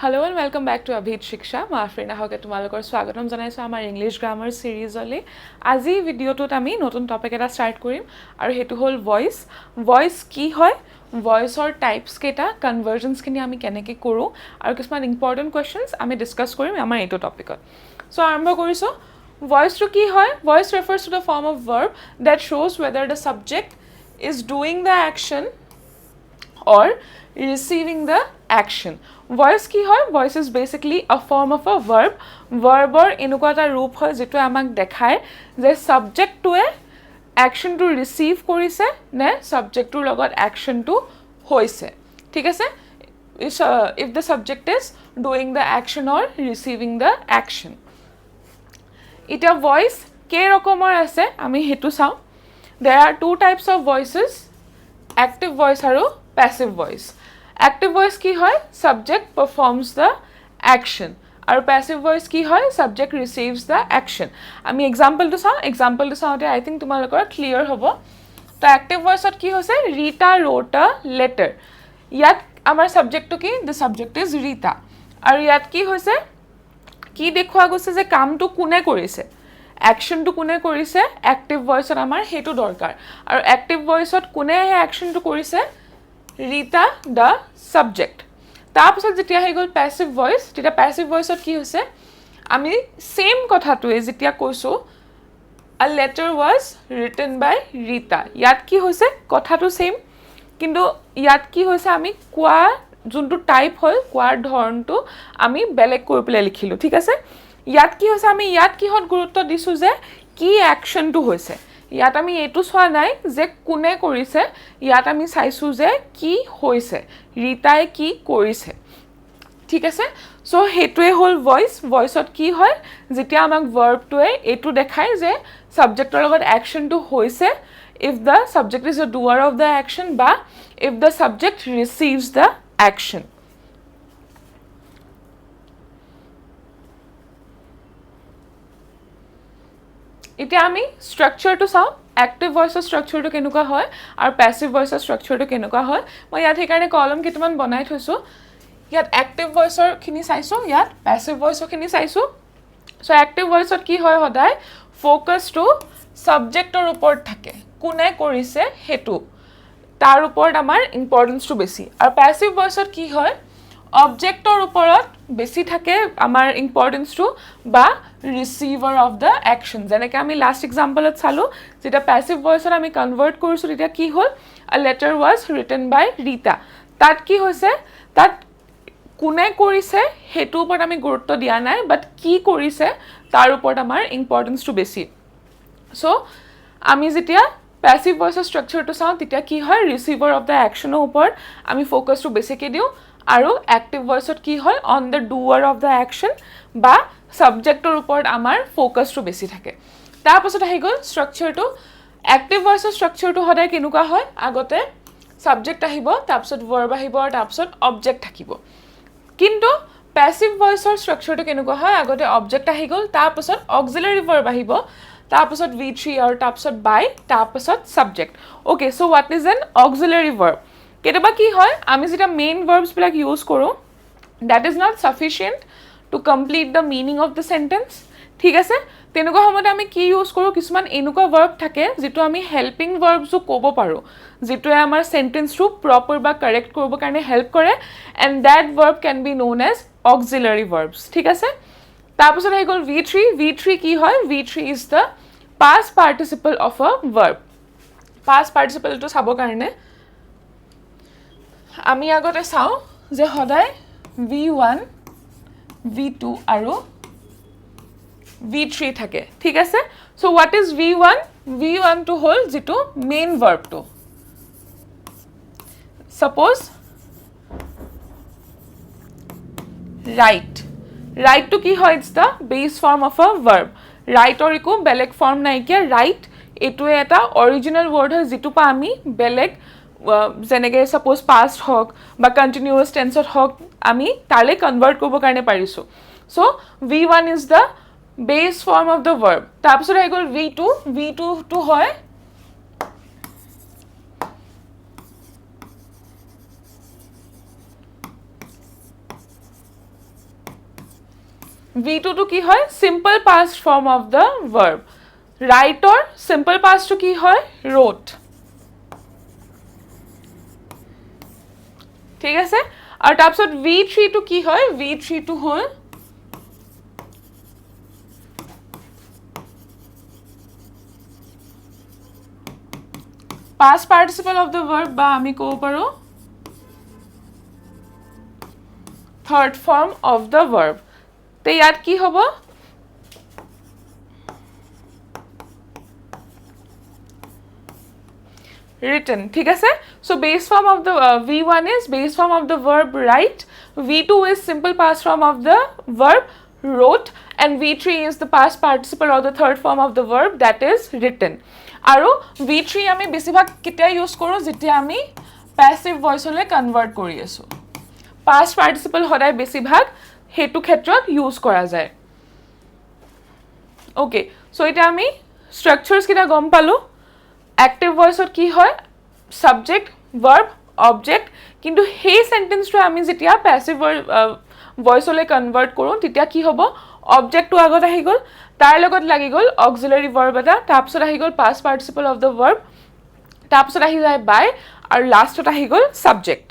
Hello and welcome back to Abhith Siksha. My friend ahoke tumalokor swagatom janaisu amar English grammar series ole. Aji video tot ami notun topic eta start korim aru hetu hol voice. Voice ki hoy? Voice or types keta conversions kini ami keneke koru aru kisman important questions ami discuss korim amar eto topic ot. So arambho koriso. Voice to ki hoy? Voice refers to the form of verb that shows whether the subject is doing the action or receiving the action. Voice ki hoy? Voice is basically a form of a verb. Verb or enuka eta roop hoy jetu amak dekhai je subject to e action to receive korise ne subject to logot action to hoise. Thik ase? If the subject is doing the action or receiving the action. Ita voice ke rokomor ase ami hetu sao. There are two types of voices, active voice aru passive voice. Active voice ki hoy? Subject performs the action. Aru passive voice ki hoy? Subject receives the action. Ami example to sao I think tumalokor clear hobo. To active voice ot ki hoise? Rita wrote a letter. Yat amar subject to ki? The subject is Rita. Aru yat ki hoise? Ki dekhwa goise je kam to kune korise. Action to kune korise? Active voice ot amar hetu dorkar. Aru active voice ot kune action to korise? Rita the subject. তাৰ পিছত যেতিয়া হৈ গল passive voice, তেতিয়া passive voice ত কি হৈছে আমি same কথাটোৱে যেতিয়া কৈছো a letter was written by Rita. ইয়াত কি হৈছে কথাটো same কিন্তু ইয়াত কি হৈছে আমি কোৱা যোনটো টাইপ হয় কোৱাৰ ধৰণটো আমি বেলেগ কৰি পেলাই লিখিলো ঠিক আছে ইয়াত কি হৈছে আমি ইয়াত কিহত গুৰুত্ব দিছো যে কি অ্যাকশনটো হৈছে ইয়াত আমি এটো সোৱা নাই যে কোনে কৰিছে ইয়াত আমি চাইছো যে কি হৈছে ৰিতাই কি কৰিছে ঠিক আছে সো হেতুৱে হল ভয়েসত কি হয় যেতিয়া আমাক ভাৰ্বটোৱে এটো দেখায় যে সাবজেক্টৰ লগত অ্যাকশনটো হৈছে if the subject is a doer of the action বা if the subject receives the action এতিয়া আমি স্ট্রাকচারটো চাও অ্যাক্টিভ ভয়েসৰ স্ট্ৰাকচাৰটো কেনেকুৱা হয় আৰু প্যাসিভ ভয়েসৰ স্ট্ৰাকচাৰটো কেনেকুৱা হয় মই ইয়াত হেকাৰণে কলম কিটামান বনাই থৈছো ইয়াত অ্যাক্টিভ ভয়েসৰ খিনি চাইছো ইয়াত প্যাসিভ ভয়েসৰ খিনি চাইছো সো অ্যাক্টিভ ভয়েসত কি হয় সদায় ফোকাস টু সাবজেক্টৰ ওপৰত থাকে কোনে কৰিছে হেতু তাৰ ওপৰত আমাৰ ইম্পৰ্টেন্সটো বেছি আৰু প্যাসিভ ভয়েসত কি হয় অবজেক্টৰ ওপৰত বেছি থাকে আমাৰ ইম্পৰ্টেন্সটো বা ৰিসিভাৰ অফ দা অ্যাকশন যেনেকৈ আমি লাষ্ট এক্সাম্পলত চালো যেটা প্যাসিভ ভয়েসত আমি কনভার্ট কৰিছো তেতিয়া কি হল a letter was written by Rita তাত কি হৈছে তাত কোনে কৰিছে হেতু ওপৰত আমি গুৰুত্ব দিয়া নাই বাট কি কৰিছে তাৰ ওপৰত আমাৰ ইম্পৰ্টেন্সটো বেছি সো আমি যেতিয়া প্যাসিভ ভয়েসৰ স্ট্ৰাকচাৰটো চাও তেতিয়া কি হয় ৰিসিভাৰ অফ দা অ্যাকশনৰ ওপৰত আমি ফোকাসটো বেছিকৈ দিও আৰু অ্যাক্টিভ ভয়েসত কি হয় on the doer of the action বা সাবজেক্টৰ ওপৰত আমাৰ ফোকাসটো বেছি থাকে তাৰ পাছত আহি গল স্ট্ৰাকচাৰটো অ্যাক্টিভ ভয়েসৰ স্ট্ৰাকচাৰটো হদায় কেনেকুৱা হয় আগতে সাবজেক্ট আহিব তাৰ পাছত ভাৰ্ব আহিব তাৰ পাছত অবজেক্ট থাকিব কিন্তু প্যাসিভ ভয়েসৰ স্ট্ৰাকচাৰটো কেনেকুৱা হয় আগতে অবজেক্ট আহি গল তাৰ পাছত অক্সিলাৰি ভাৰ্ব আহিব তাৰ পাছত V3 আৰু তাৰ পাছত by তাৰ পাছত subject okay so what is an auxiliary verb কেতিয়াবা কি হয় আমি যেটা মেইন ভাৰ্বস বিলাক ইউজ কৰো that is not sufficient to complete the meaning of the sentence ঠিক আছে তেনেকুৱা সময়ত আমি কি ইউজ কৰো কিছুমান এনেকুৱা ভাৰ্ব থাকে যেটো আমি হেল্পিং ভাৰ্বসও ক'ব পাৰো যেটোৱে আমাৰ সেন্টেন্সটো প্ৰপাৰ বা কাৰেক্ট কৰিব কাৰণে হেল্প কৰে and that verb can be known as auxiliary verbs ঠিক আছে তাৰ পাছত আহি গল V3 কি হয় V3 is the past participle of a verb past participle to চাব কাৰণে আমি আগতে চাও যে সদায় V1 V2 আৰু V3 থাকে ঠিক আছে so what is V1 to হল যেটো মেইন ভার্বটো সাপোজ write to কি হয় it's the base form of a verb write or একো বেলেগ ফর্ম নাই কি write এটোৱে এটা অৰিজিনাল ওয়ার্ড হয় যেটো পা আমি বেলেগ যেনেকৈ সাপোজ পাষ্ট হক বা কন্টিনিউয়াস টেন্সত হক আমি তালে কনভার্ট কৰিব কাৰণে পাৰিছো so V1 is the base form of the verb তাৰ পিছত আহি গল V2 to হয় V2 to কি হয় simple past form of the verb write or simple past to কি হয় wrote ঠিক আছে আৰু তাৰপিছত V3 to কি হয় V3 to হ'ল past participle of the verb বা আমি ক'ব পাৰো third form of the verb তে ইয়াত কি হ'ব written ঠিক আছে so base form of the V1 is base form of the verb write V2 is simple past form of the verb wrote and V3 is the past participle or the third form of the verb that is written আৰু V3 আমি বেছিভাগ কেতিয়া use কৰো যেতিয়া আমি passive voice লৈ convert কৰি আছো past participle সদায় বেছিভাগ হেতু ক্ষেত্ৰত ইউজ কৰা যায় ওকে সো এটা আমি স্ট্ৰাকচাৰস কিটা গম পালো active voice ত কি হয় subject verb object কিন্তু সেই সেন্টেন্সটো আমি যেতিয়া passive voice লৈ কনভাৰ্ট কৰো তেতিয়া কি হ'ব object টো আগত আহি গল তাৰ লগত লাগি গল auxiliary verb এটা তাৰপিছত আহি গল past participle of the verb তাৰপিছত আহি যায় by আৰু লাষ্টত আহি গল subject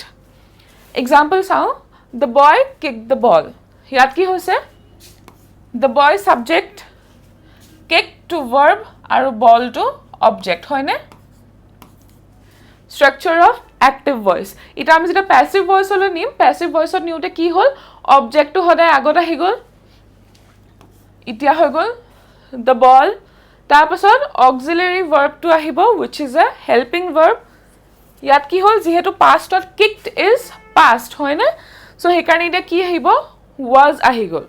example চাও the boy kicked the ball ইয়াত কি হৈছে the boy subject kicked to verb আৰু ball to object হয়নে structure of active voice এটা আমি যেটা passive voice লৈ নিম passive voice ত নিউতে কি হল object টো সদায় আগত আহি গল ইতিয়া হৈ গল the ball তাৰপাছত auxiliary verb টো আহিব which is a helping verb ইয়াত কি হল যেহেতু past to kicked is past হয়নে সো হেকাৰণে এটা কি আহিব was আহি গল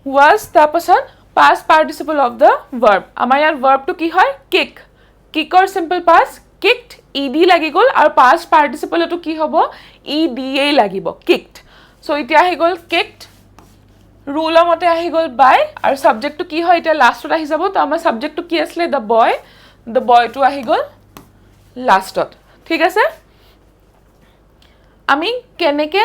was তাৰপাছত past participle of the verb আমাৰ ইয়াৰ verb টো কি হয় kick kicker simple past kicked ed লাগি গল আৰু past participle টো কি হ'ব eda লাগিব kicked সো ইতিয়া আহি গল kicked rule মতে আহি গল by আৰু subject টো কি হয় এটা লাষ্টত আহি যাব তো আমাৰ subject টো কি আছিল the boy টো আহি গল লাষ্টত ঠিক আছে আমি কেনেকে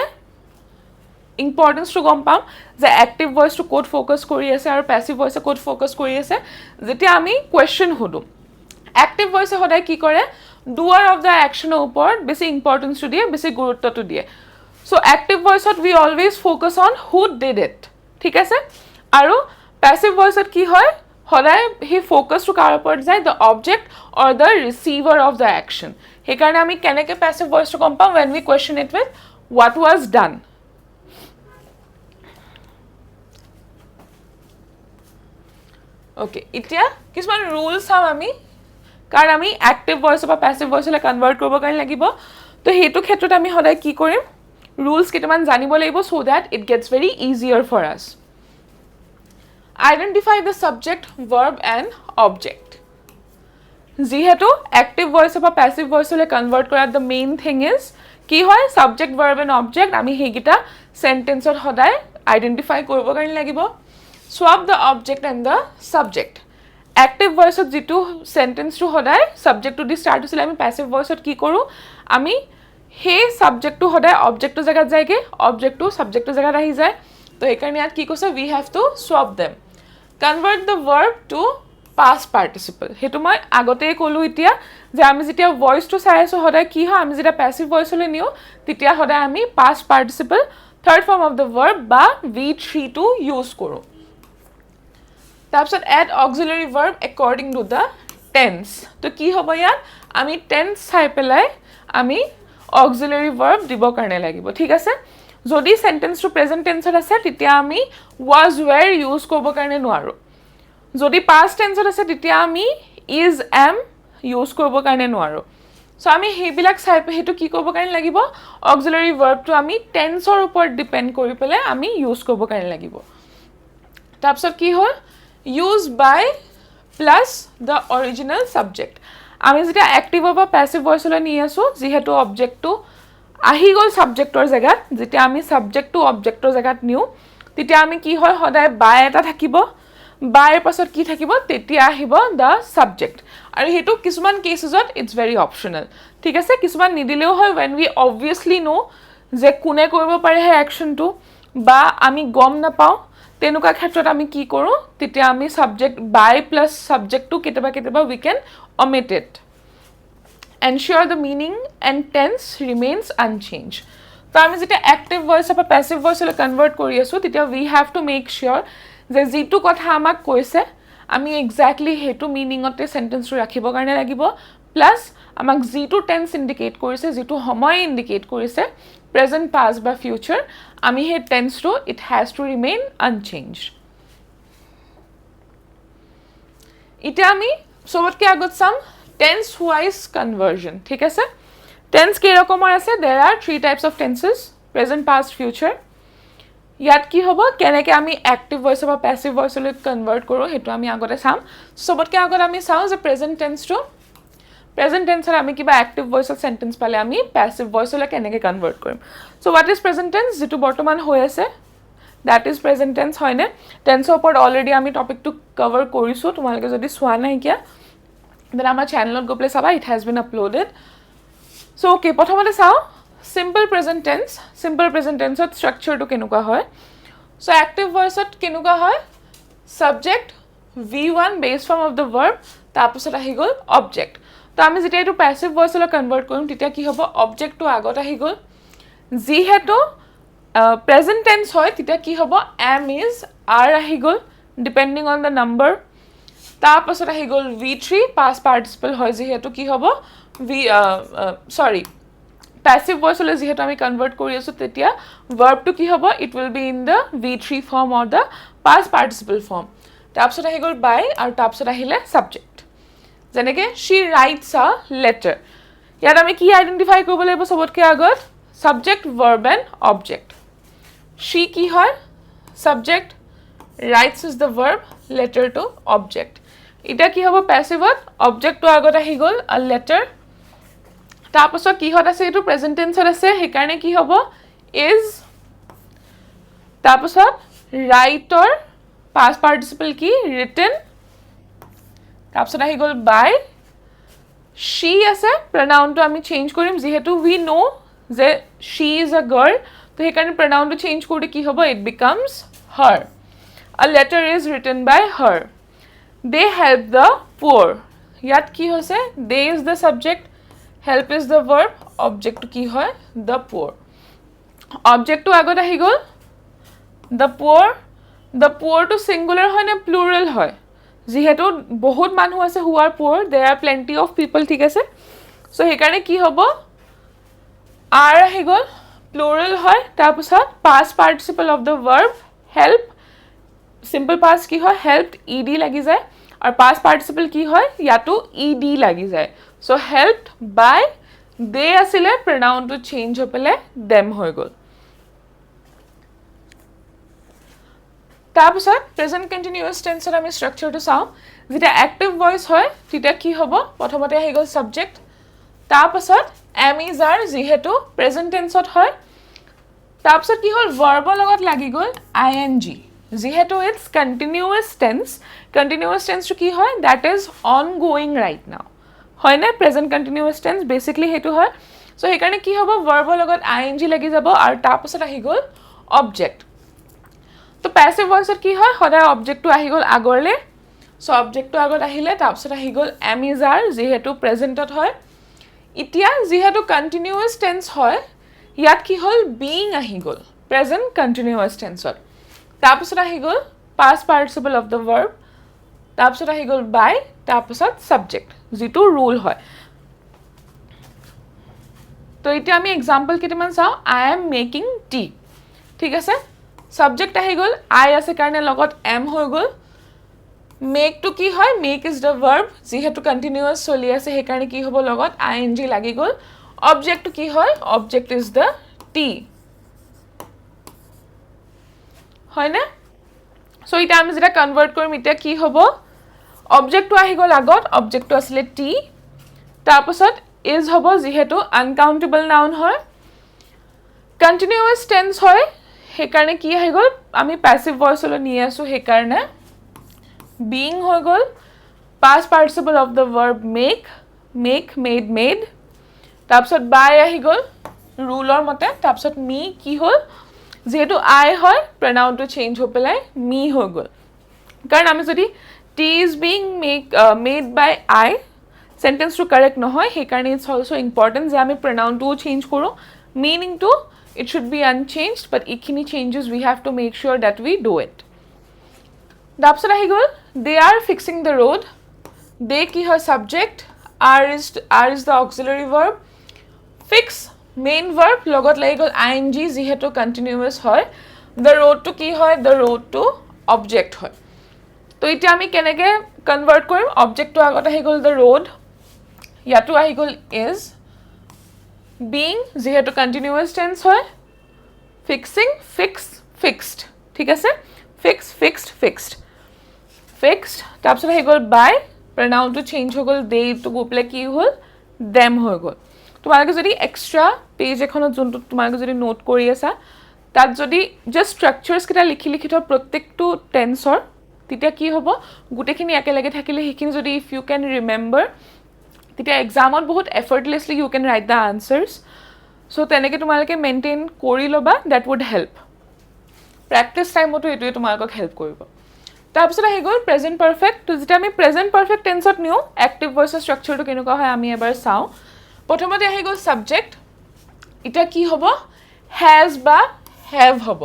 ইম্পৰ্টেন্স টো গম পাম যে অ্যাক্টিভ ভয়েস টো কোড ফোকাস কৰি আছে আৰু প্যাসিভ ভয়েস কোড ফোকাস কৰি আছে যেতিয়া আমি কোৱেশ্চন হুদু অ্যাক্টিভ ভয়েস সদায় কি কৰে ডুয়াৰ অফ দা অ্যাকশনৰ ওপৰত বেছি ইম্পৰ্টেন্স টো দিয়ে বেছি গুৰুত্বটো দিয়ে সো অ্যাক্টিভ ভয়েসত we always focus on who did it ঠিক আছে আৰু প্যাসিভ ভয়েসত কি হয় সদায় হি ফোকাস টো কাৰ ওপৰত যায় the object or the receiver of the action হেকাৰণে আমি কেনেকে প্যাসিভ ভয়েস টো গম পাম when we question it with what was done okay ইতিয়া কিছুমান ৰুলস হাম আমি কাৰণ আমি অ্যাক্টিভ ভয়েস বা প্যাসিভ ভয়েস লৈ কনভাৰ্ট কৰিব কাৰণে লাগিব তো হেতু ক্ষেত্ৰত আমি সদায় কি কৰিম ৰুলস কিটামান জানিব লাগিব so that it gets very easier for us identify the subject verb and object যেহেতু অ্যাক্টিভ ভয়েস বা প্যাসিভ ভয়েস লৈ কনভাৰ্ট কৰাৰ the main thing is কি হয় subject verb and object আমি হেগিটা সেন্টেন্সত সদায় আইডেন্টিফাই কৰিব কাৰণে লাগিব swap the object and the subject active voice ত যেটো sentence টো সদায় subject টো দি start হৈছিল আমি passive voice ত কি কৰো আমি হে subject টো সদায় object টো জাগাত যায়গে object টো subject টো জাগাত আহি যায় তো একাৰণে ইয়াত কি কৈছে we have to swap them convert the verb to past participle হেতু মই আগতে কলো ইতিয়া যে আমি যেতিয়া voice টো চাই আছো সদায় কি হয় আমি যেতিয়া passive voice লৈ নিও তেতিয়া সদায় আমি past participle third form of the verb বা v3 টো ইউজ কৰো তাৰপিছত add auxiliary verb according to the tense তো কি হ'ব ইয়াত আমি tense চাই পেলাই আমি auxiliary verb দিব কাৰণে লাগিব ঠিক আছে যদি sentence টো present tense ত আছে তেতিয়া আমি was were ইউজ কৰিব কাৰণে নোৱাৰো যদি past tense ত আছে তেতিয়া আমি is am ইউজ কৰিব কাৰণে নোৱাৰো সো আমি হেবিলাক চাই হেতু কি কৰিব কাৰণে লাগিব auxiliary verb টো আমি tense ৰ ওপৰত ডিপেন্ড কৰি পেলাই আমি ইউজ কৰিব কাৰণে লাগিব তাৰপিছত কি হ'ল use by plus the original subject আমি যেটা active বা passive voice লৈ নি আছো যেহেতু object টো আহি গল subjectৰ জাগাত যেটা আমি subject টো objectৰ জাগাত নিউ তেতিয়া আমি কি হয় সদায় by এটা থাকিব by পাছত কি থাকিব তেতিয়া আহিব the subject আৰু হেতু কিছুমান কেসেছত it's very optional ঠিক আছে কিছুমান নিদিলেও হয় when we obviously know যে কোনে কৰিব পাৰে হে action টো বা আমি গম নাপাওঁ তেনেকুৱা ক্ষেত্ৰত আমি কি কৰোঁ তেতিয়া আমি সাবজেক্ট বাই প্লাস সাবজেক্টটো কেতিয়াবা কেতিয়াবা we can omit it. Ensure the meaning and tense remains unchanged. তো আমি যেতিয়া active voice বা passive voice লৈ convert কৰি আছোঁ তেতিয়া we have to make sure যে যিটো কথা আমাক কৈছে আমি exactly হেতু meaningতে sentenceটো ৰাখিবৰ কাৰণে লাগিব প্লাস আমাক যিটো tense indicate কৰিছে যিটো সময় indicate কৰিছে present past বা future আমি হে tenseটো it has to remain unchanged. এটা আমি সবতকে আগত চাম tense wise conversion ঠিক আছে tense কি ৰকমৰ আছে there are three types of tenses present past future ইয়াত কি হ'ব কেনেকৈ আমি active voice বা passive voice লৈ convert কৰোঁ হেতু আমি আগতে চাম সবতকে আগত আমি চাওঁ যে present tense ৰ আমি কিবা active voice sentence পালে আমি passive voice লৈ কেনেকৈ convert কৰিম so what is present tense যেটো বৰ্তমান হৈ আছে that is present tense হয়নে tense ওপৰত already আমি টপিকটো কভাৰ কৰিছো তোমালোকে যদি সোৱা নাই কিয়া then আমাৰ চেনেলত গৈ প্লে চাবা it has been uploaded so okay প্ৰথমতে চাও simple present tense to structure to কেনেকুৱা হয় so active voice ত কেনেকুৱা হয় subject v1 base form of the verb তাৰপিছত আহি গল object তো আমি যেতিয়া এটো passive voice লৈ কনভাৰ্ট কৰিম তেতিয়া কি হ'ব object টো আগত আহি গল যিহেতু present tense হয় তেতিয়া কি হ'ব am is are আহি গল depending on the number তাৰপিছত আহি গল v3 past participle হয় যিহেতু কি হ'ব passive voice লৈ যেহেতু আমি কনভাৰ্ট কৰি আছো তেতিয়া verb টো কি হ'ব it will be in the v3 form or the past participle form তাৰপিছত আহি গল by আৰু তাৰপিছত আহিলে subject যেনেকৈ she writes a letter ইয়াত আমি কি আইডেন্টিফাই কৰিব লাগিব সবতকে আগত subject verb and object she কি হয় subject writes is the verb letter to object এটা কি হ'ব passive ত object টো আগত আহি গল a letter তাৰপিছত কি হত আছে এটো প্ৰেজেন্ট টেন্সত আছে হেকাৰণে কি হ'ব is তাৰপিছত writer past participle কি written তাৰপিছত আহি গল by she আছে pronoun টো আমি চেঞ্জ কৰিম যেহেতু we know যে she is a girl তো হেকাৰণে pronoun টো চেঞ্জ কৰি কি হ'ব it becomes her a letter is written by her they help the poor ইয়াত কি হৈছে they is the subject help is the verb object কি হয় the poor object টো আগত আহি গল the poor to singular হয় নে plural হয় যেহেতু বহুত মানুহ আছে who are poor there are plenty of people ঠিক আছে so হেকাৰণে কি হ'ব are আহি গল plural হয় তাৰপিছত past participle of the verb help simple past কি হয় helped ed লাগি যায় আৰু past participle কি হয় ইয়াতো ed লাগি যায় so helped by they asile pronoun to change hopele them hoy gol তাৰপিছত present continuous tense ৰ আমি structure to চাও যেটা active voice হয় তেতিয়া কি হ'ব প্ৰথমতে আহি গল subject তাৰপিছত am is are যেহেতু present tense ত হয় তাৰপিছত কি হল verb লগত লাগি গল ing যেহেতু it's continuous tense to কি হয় that is ongoing right now হয় না প্ৰেজেন্ট কন্টিনিউয়াস টেন্স বেসিক্যালি হেতু হয় সো হেকাৰণে কি হ'ব ভাৰ্বৰ লগত আইএনজি লাগি যাব আৰু তাৰপিছত আহি গল অবজেক্ট তো প্যাসিভ ভয়েসত কি হয় সদায় অবজেক্টটো আহি গল আগৰলে সো অবজেক্টটো আগত আহিলে তাৰপিছত আহি গল am is are যেহেতু প্ৰেজেন্টত হয় ইতিয়া যেহেতু কন্টিনিউয়াস টেন্স হয় ইয়াত কি হল being আহি গল প্ৰেজেন্ট কন্টিনিউয়াস টেন্সত তাৰপিছত আহি গল past participle of the verb তাৰপিছত আহি গল by তাৰপিছত subject যেটো রুল হয় তো এটা আমি एग्जांपल কেইটামান চাও I am making tea ঠিক আছে সাবজেক্ট আহি গল I আছে কাৰণে লগত am হৈ গল make to কি হয় make is the verb যেহেতু কন্টিনিউয়াস চলি আছে হে কাৰণে কি হ'ব লগত ing লাগি গল object to কি হয় object is the tea হয় না সো এটা আমি যেটা কনভার্ট কৰিম এটা কি হ'ব object to আহি গল আগত object to আসলে t তাৰপিছত is হ'ব যেহেতু uncountable noun হয় continuous tense হয় হে কাৰণে কি আহি গল আমি passive voice লৈ নি আছো হে কাৰণে being হৈ গল past participle of the verb make made তাৰপিছত by আহি গল ৰুলৰ মতে তাৰপিছত me কি হল যেহেতু I হয় pronoun to change হৈ পেলাই me হৈ গ'ল কাৰণ আমি যদি tea is being made by I sentence to correct নহয় সেই কাৰণে it's also important যে আমি pronoun to change কৰো meaning to it should be unchanged but ইখিনি changes we have to make sure that we do it তাৰপিছত আহি গ'ল they are fixing the road they কি হয় subject are is the auxiliary verb fix main verb লগত লাগি গ'ল ing যিহেতু continuous হয় the road to কি হয় the road to object হয় তো এতিয়া আমি কেনেকে কনভার্ট কৰিম অবজেক্ট টো আগত আহি গ'ল the road ইয়াতো আহি গ'ল is being যেহেতু continuous tense হয় fixing fix fixed ঠিক আছে fix fixed fixed fixed তাৰপিছত আহি গ'ল by pronoun to change হৈ গ'ল they to গৈ পেলাই কি হ'ল them হৈ গ'ল তোমালোকে যদি এক্সট্ৰা পেজ এখনত যোনটো তোমালোকে যদি নোট কৰি আছা তাত যদি জাস্ট স্ট্ৰাকচাৰছ কিটা লিখি লিখি থোৱা প্ৰত্যেকটো টেন্সৰ তেতিয়া কি হ'ব গুটেখিনি একেলগে থাকিলে সেইখিনি যদি ইফ ইউ ক্যান ৰিমেম্বৰ তেতিয়া এক্সামত বহুত effortlessly you can write the answers so তেনেকে তোমালোকে মেইনটেইন কৰি লবা দ্যাট উড হেল্প প্ৰ্যাকটিস টাইমতো এটোৱে তোমালোকক হেল্প কৰিব তাৰপিছত আহি গ'ল প্ৰেজেন্ট পাৰফেক্ট তো যেটা আমি প্ৰেজেন্ট পাৰফেক্ট টেন্সত নিও এক্টিভ ভয়েসৰ স্ট্ৰাকচাৰটো কেনেকুৱা হয় আমি এবাৰ চাও প্ৰথমতে আহি গ'ল সাবজেক্ট এটা কি হ'ব has বা have হ'ব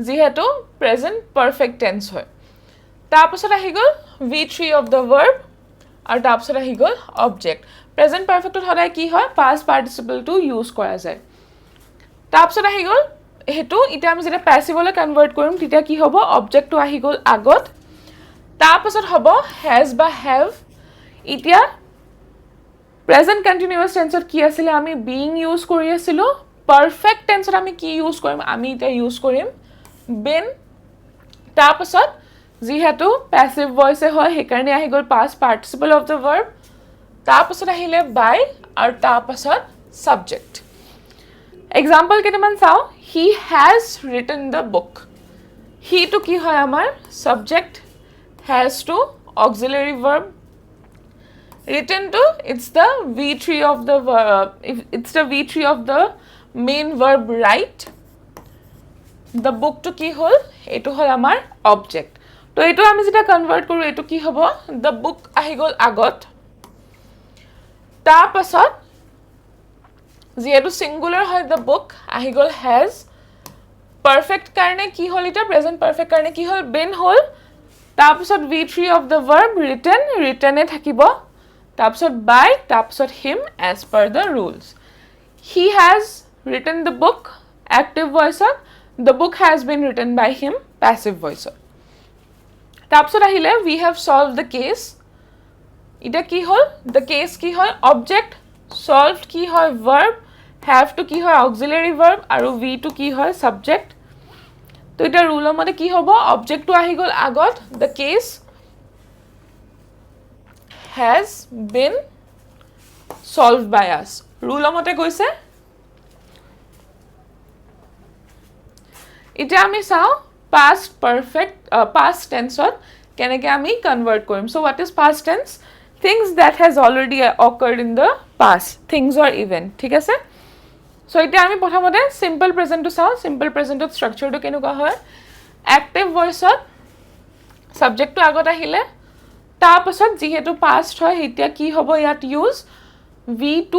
যেহেতু প্ৰেজেন্ট পাৰফেক্ট টেন্স হয় তাৰপিছত আহি গ'ল v3 of the verb আৰু তাৰপিছত আহি গ'ল object প্ৰেজেন্ট পাৰফেক্টত সদায় কি হয় past participle টো ইউজ কৰা যায় তাৰপিছত আহি গ'ল হেতু এটা আমি যেটা প্যাসিভলৈ কনভাৰ্ট কৰিম তেতিয়া কি হ'ব object টো আহি গ'ল আগত তাৰপিছত হ'ব has বা have এতিয়া প্ৰেজেন্ট কন্টিনিউয়াস টেন্সত কি আছিল আমি being ইউজ কৰি আছিল পাৰফেক্ট টেন্সত আমি কি ইউজ কৰিম আমি এটা ইউজ কৰিম been তাৰপিছত যেহেতু প্যাসিভ ভয়েসে হয় সেই কাৰণে আহি গ'ল past participle of the verb তাৰপিছত আহিলে by আৰু তাৰপিছত subject এক্সাম্পল কেইটামান চাও he has written the book he to কি হয় আমাৰ subject has to auxiliary verb written to it's the v3 of the verb it's the v3 of the main verb write the book to কি হল এটো হল আমাৰ object তো এটো আমি যেটা কনভাৰ্ট কৰো এটো কি হ'ব the book আহি গ'ল আগত তাৰপিছত যেহেতু সিঙ্গুলাৰ হয় the book আহি গ'ল has perfect কাৰণে কি হল এটা প্ৰেজেন্ট পাৰফেক্ট কাৰণে কি হল been হল তাৰপিছত v3 of the verb written written এ থাকিব তাৰপিছত by তাৰপিছত him as per the rules he has written the book active voice the book has been written by him passive voice তাৰপিছত আহিলে we have solved the case এটা কি হল the case কি হয় object solved কি হয় verb have to কি হয় auxiliary verb আৰু we to কি হয় subject তো এটা ৰুলৰ মতে কি হ'ব object to আহি গ'ল আগত the case has been solved by us ৰুলৰ মতে কৈছে এটা আমি চাও past perfect past tense কেনেকে আমি কনভার্ট কৰিম so what is past tense things that has already occurred in the past things or event ঠিক আছে so এটা আমি প্ৰথমতে simple present to চাও simple present ত structure টো কেনেকুৱা হয় active voice subject টো আগত আহিলে তাৰপিছত যেহেতু past হয় এতিয়া কি হ'ব ইয়াত use v2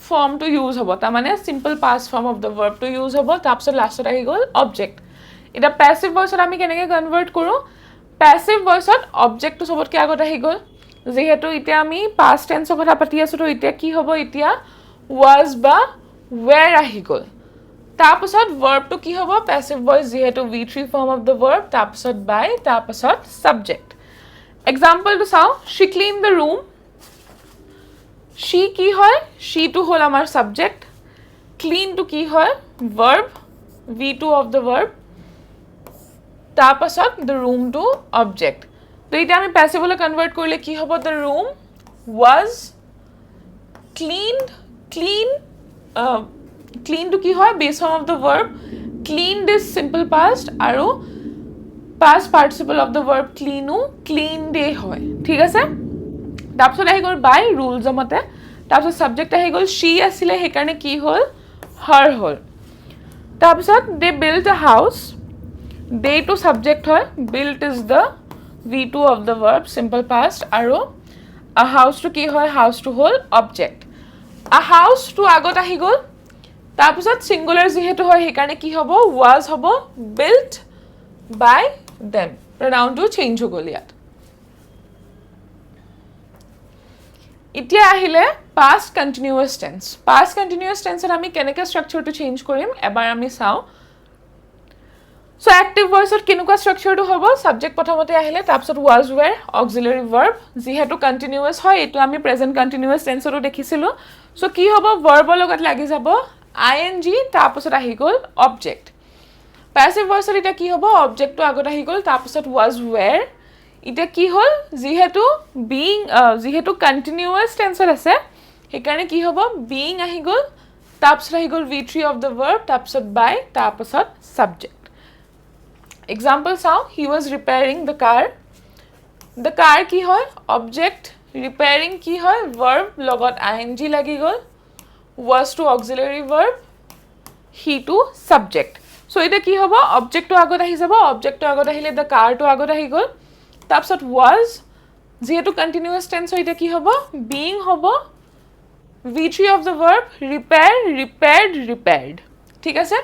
form to use হ'ব তা মানে simple past form of the verb to use হ'ব তাৰপিছত লাষ্টত আহি গ'ল object এটা passive voice আমি কেনেকে কনভার্ট কৰো passive voice object to সবতকে আগত আহি গ'ল যেহেতু এতিয়া আমি past tense কথা পাতি আছো তো এতিয়া কি হ'ব এতিয়া was বা were আহি গ'ল তাৰপিছত verb to কি হ'ব passive voice যেহেতু v3 form of the verb তাৰপিছত by তাৰপিছত subject example to চাও she cleaned the room she কি হয় she to হল আমাৰ subject clean to কি হয় verb v2 of the verb তাৰপিছত the room to object তো এটা আমি প্যাসিভলৈ কনভাৰ্ট কৰিলে কি হ'ব the room was cleaned clean to কি হয় base form of the verb cleaned is simple past আৰু past participle of the verb cleanu cleaned হয় ঠিক আছে তাৰপিছত আহি গ'ল by rules মতে তাৰপিছত subject আহি গ'ল she আছিলে সেই কাৰণে কি হ'ল her হ'ল তাৰপিছত they built a house, they to subject হয়, built is the V2 of the verb simple past আৰু a house to কি হয়, house to হ'ল object. A house to আগত আহি গ'ল, তাৰপিছত singular যিহেতু হয় সেইকাৰণে কি হ'ব, was হ'ব built by them, pronoun to change হৈ গ'ল ইয়াত. এতিয়া আহিলে past continuous tense. Past continuous tense আমি কেনেকৈ structure to change কৰিম এবাৰ আমি চাওঁ. So active voice ত কেনেকুৱা structure টো হ'ব, subject প্ৰথমতে আহিলে তাৰপিছত was were auxiliary verb যিহেতু continuous হয় এইটো আমি present continuous tense টো দেখিছিলো. So কি হ'ব, verb ৰ লগত লাগি যাব ing তাৰপিছত আহি গ'ল object. Passive voice ত এটা কি হ'ব, object টো আগত আহি গ'ল তাৰপিছত was were. এটা কি হ'ল, যেহেতু being যেহেতু continuous tense আছে সেইকাৰণে কি হ'ব, being আহি গ'ল তাৰপিছত আহি গ'ল V3 of the verb তাৰপিছত by তাৰপিছত subject. Example চাওঁ, he was repairing the car. The car কি হয়, object, repairing কি হয়, verb লগত ing লাগি গ'ল, was to auxiliary verb, he to subject. So এটা কি হ'ব, object টো আগত আহি যাব, object টো আগত আহিলে the car টো আগত আহি গ'ল তাৰপিছত was যেহেতু continuous tense হয় এটা কি হ'ব, being হ'ব V3 of the verb repair, repaired, repaired. ঠিক আছে,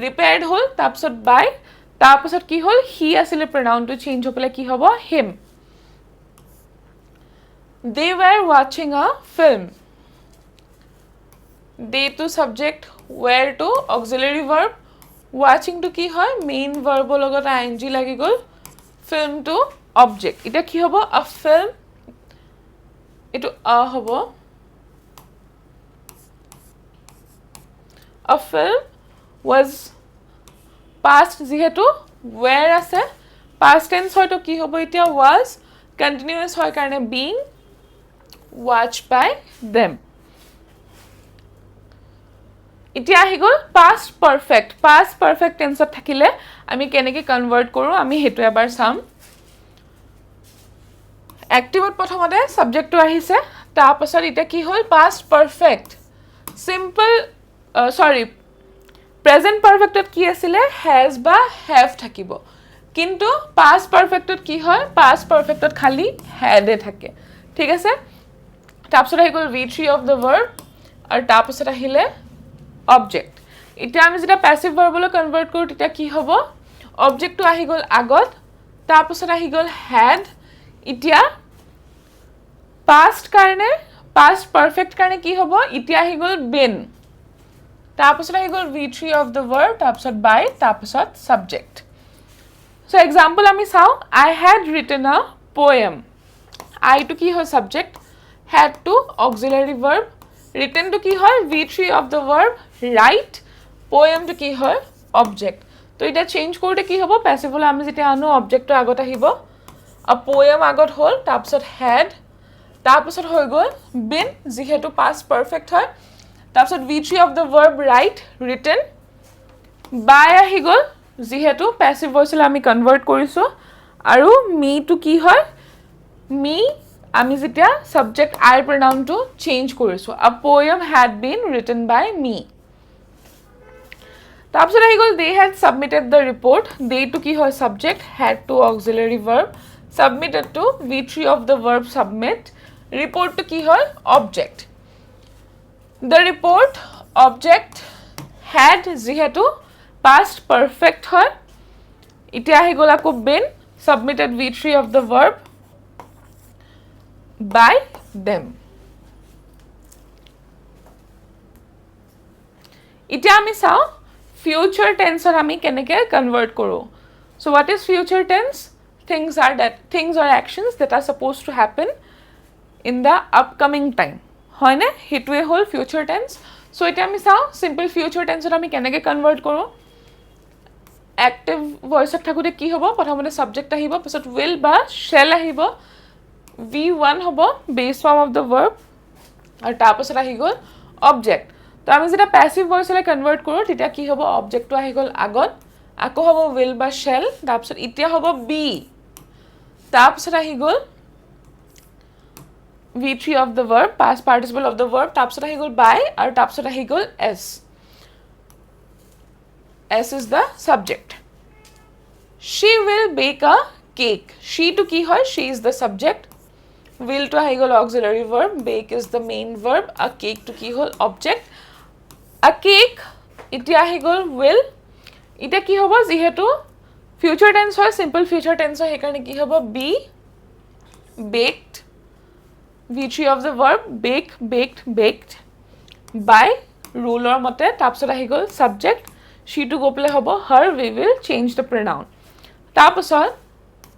repaired হ'ল তাৰপিছত by তাৰপিছত কি হ'ল, he আছিলে pronoun to change হৈ পেলাই কি হ'ব, him. They were watching a film. They to subject, were to auxiliary verb, watching to কি হয়, main verb লগত ing লাগি গ'ল, film to object. এটা কি হ'ব, a film, এটো a হ'ব, a film was past যেহেতু where আছে, past tense হয়তো কি হ'ব এতিয়া was, continuous হয় কাৰণে being watched by them. এতিয়া আহি গ'ল past perfect. Past perfect tense থাকিলে আমি কেনেকৈ কনভাৰ্ট কৰোঁ আমি হেতু এবাৰ চাম. Active প্ৰথমতে subjectটো আহিছে তাৰপাছত এটা কি হ'ল, past perfect simple present perfectত কি আছিলে, has বা have থাকিব, কিন্তু past perfectত কি হয়, past perfectত খালি had এ থাকে. ঠিক আছে, তাৰপিছত আহি গ'ল V3 of the verb আৰু তাৰপিছত আহিলে object. এতিয়া আমি যেতিয়া passive verbলৈ কনভাৰ্ট কৰোঁ তেতিয়া কি হ'ব, objectটো আহি গ'ল আগত তাৰপিছত আহি গ'ল had. এতিয়া past কাৰণে, past perfect কাৰণে কি হ'ব, এতিয়া আহি গ'ল been তাৰপিছত আহি গ'ল V3 of the verb তাৰপিছত by তাৰপিছত subject. So example আমি চাওঁ, I had written a poem. I to কি হয় subject, had to auxiliary verb, written to কি হয় V3 of the verb write, poem to কি হয় object. তো এটা চেঞ্জ কৰোঁতে কি হ'ব, passive হ'লে আমি যেতিয়া আনো objectটো আগত আহিব, a poem আগত হ'ল তাৰপিছত had তাৰপিছত হৈ গ'ল been যিহেতু past perfect হয় তাৰপিছত V3 of the verb write, written, by আহি গ'ল যিহেতু passive voice লৈ আমি কনভাৰ্ট কৰিছোঁ আৰু me to কি হয়, me আমি যেতিয়া subject I pronoun to change কৰিছোঁ, a poem had been written by me. তাৰপিছত আহি গ'ল they had submitted the report. They to কি হয় subject, had to auxiliary verb, submitted to V3 of the verb submit, report to কি হয় object. The report object had যেহেতু past perfect হয় এতিয়া আহি গ'ল আকৌ been, submitted V3 of the verb by them. এতিয়া আমি চাওঁ future tense আমি কেনেকৈ কনভাৰ্ট কৰোঁ. So what is future tense? Things or actions that are supposed to happen in the upcoming time. হয়নে, হেতুৱে হ'ল future tense. So এতিয়া আমি চাওঁ simple future tense আমি কেনেকৈ কনভাৰ্ট কৰোঁ. Active voice থাকোঁতে কি হ'ব, প্ৰথমতে subject আহিব পিছত will বা shall আহিব, V1 হ'ব base form of the verb আৰু তাৰপিছত আহি গ'ল object. তো আমি যেতিয়া passive voice লৈ কনভাৰ্ট কৰোঁ তেতিয়া কি হ'ব, objectটো আহি গ'ল আগত, আকৌ হ'ব will বা shall, তাৰপিছত এতিয়া হ'ব be, তাৰপিছত আহি গ'ল V3 of the verb, past participle of the verb, তাৰপিছত আহি গ'ল by আৰু তাৰপিছত আহি গ'ল s. S is the subject. She will bake a cake. She to ki hoy? She is the subject. Will to ahi gol auxiliary verb. Bake is the main verb. A cake to ki hol object. A cake itia ahi gol will. Itia ki hobo jihetu future tense hoy, simple future tense hoy, hekarne ki hobo be baked. V3 of the verb bake, baked, baked. By rule or mote tapsot ahi gol subject. She to go pele hobo her. We will change the pronoun. Tapsot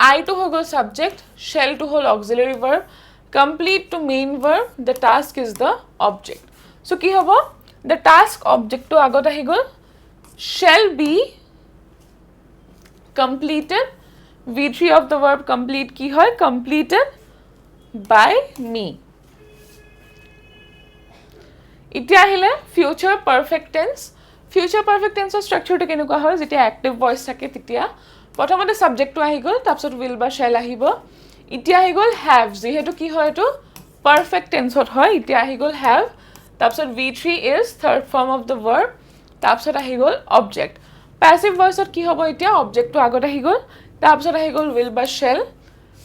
I to ho gol subject, shall to hol auxiliary verb, complete to main verb, the task is the object. So ki hobo the task object to agot ahi gol shall be completed. V3 of the verb complete ki hoy? Completed by me. Itia ahile future perfect tense. Future perfect tense structure to kenuka hoy jetia active voice thake titia prothomate subject to ahi gol tapsot will ba shall ahibo. Itia ahi gol have jehetu ki hoy to perfect tense hot hoy. Itia ahi gol have tapsot V3 is third form of the verb tapsot ahi gol object. Passive voice hot ki hobo itia object to agot ahi gol tapsot ahi gol will ba shall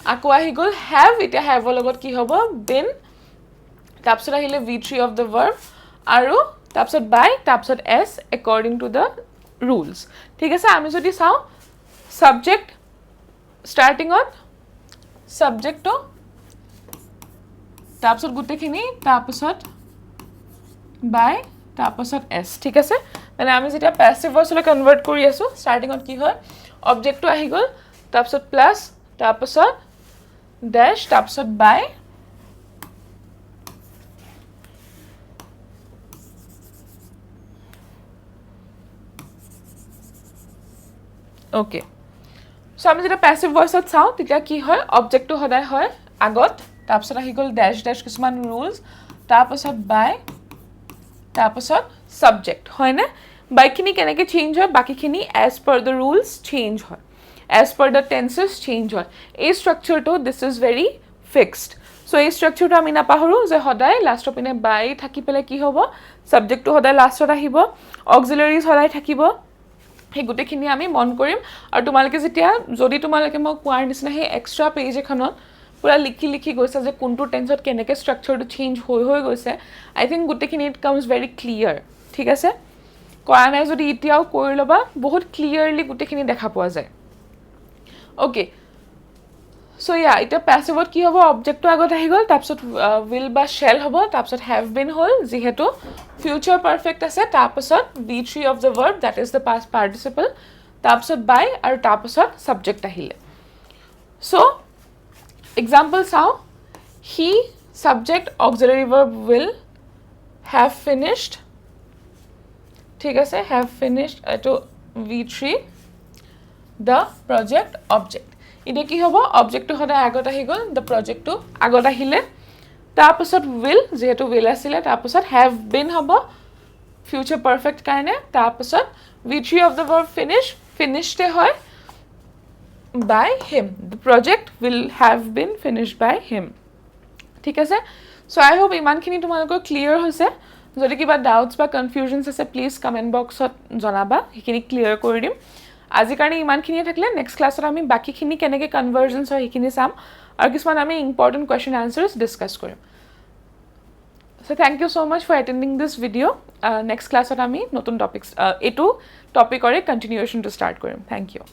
ako ahi gol have. Itia have logot ki hobo been tapsot ahile V3 of the verb aru tapsot by tapsot s according to the rules. ঠিক আছে আমি যদি চাও subject starting on subject to tapsot gutekhini tapsot by tapsot s. ঠিক আছে মানে আমি যেটা passive voice le convert kori asu starting on ki hoy object to ahi gol tapsot plus tapsot dash tapsot by okay. So আমি যেটা passive voice ত চাও তেতিয়া কি হয় object to হদায় হয় আগত তাৰপিছত আহি গল dash dash কিছুমান rules তাৰপিছত by তাৰপিছত subject হয় না বাইখিনি কেনেকে চেঞ্জ হয় বাকিখিনি as per the rules change হয় as per the tenses change হয় এই structure to this is very fixed. So এই structure to আমি না পাহৰো যে হদায় last পিনে by থাকি পেলে কি হ'ব subject to হদায় lastত আহিব auxiliaries হদায় থাকিব সেই গুটেখিনি আমি মন কৰিম আৰু তোমালকে যেতিয়া যদি তোমালকে মই কোৱাৰ নিচিনা সেই এক্সট্ৰা পেজ এখনত পুৰা লিখি লিখি গৈছে যে কোনটো টেন্সত কেনেকে স্ট্ৰাকচাৰটো চেঞ্জ হৈ গৈছে আই থিংক গুটেখিনি ইট কামস ভেৰি ক্লিয়াৰ. ঠিক আছে কৰা নাই যদি এতিয়াও কৰি লবা বহুত ক্লিয়াৰলি গুটেখিনি দেখা পোৱা যায়. ওকে সো ইয়া এটা প্যাসিভত কি হ'ব অবজেক্টটো আগত আহি গল তাৰপিছত will বা shall হ'ব তাৰপিছত have been হল যেহেতু future perfect আছে তাৰপিছত V3 of the verb that is the past participle তাৰপিছত by আৰু তাৰপিছত subject আহিলে. So example চাও he subject auxiliary verb will have finished. ঠিক আছে have finished to V3 the project object. ইদে কি হ'ব অবজেক্ট টু হদা আগত আহি গল the project টু আগত আহিলে তাৰপিছত will যেহেতু will আছিল তাৰপিছত have been হ'ব future perfect কাৰণে তাৰপিছত V3 of the verb finish finished হয় by him. The project will have been finished by him. ঠিক আছে so I hope ইমানখিনি তোমালোকৰ ক্লিয়াৰ হৈছে. যদি কিবা ডাউটস বা কনফিউজনস আছে প্লিজ কমেন্ট বক্সত জনাবা সেইখিনি ক্লিয়াৰ কৰি দিম. আজি কাৰণে ইমানখিনিয়ে থাকিলে নেক্সট ক্লাছত আমি বাকিখিনি কেনেকৈ কনভাৰ্জেন্স হয় সেইখিনি চাম আৰু কিছুমান আমি ইম্পৰ্টেণ্ট কুৱেশ্যন আনচাৰ্ছ ডিছকাছ কৰিম. So thank you so much for attending this video'. Next ক্লাছত আমি নতুন টপিকছ এইটো টপিকৰে কণ্টিনিউৱেশ্যনটো ষ্টাৰ্ট কৰিম. Thank U.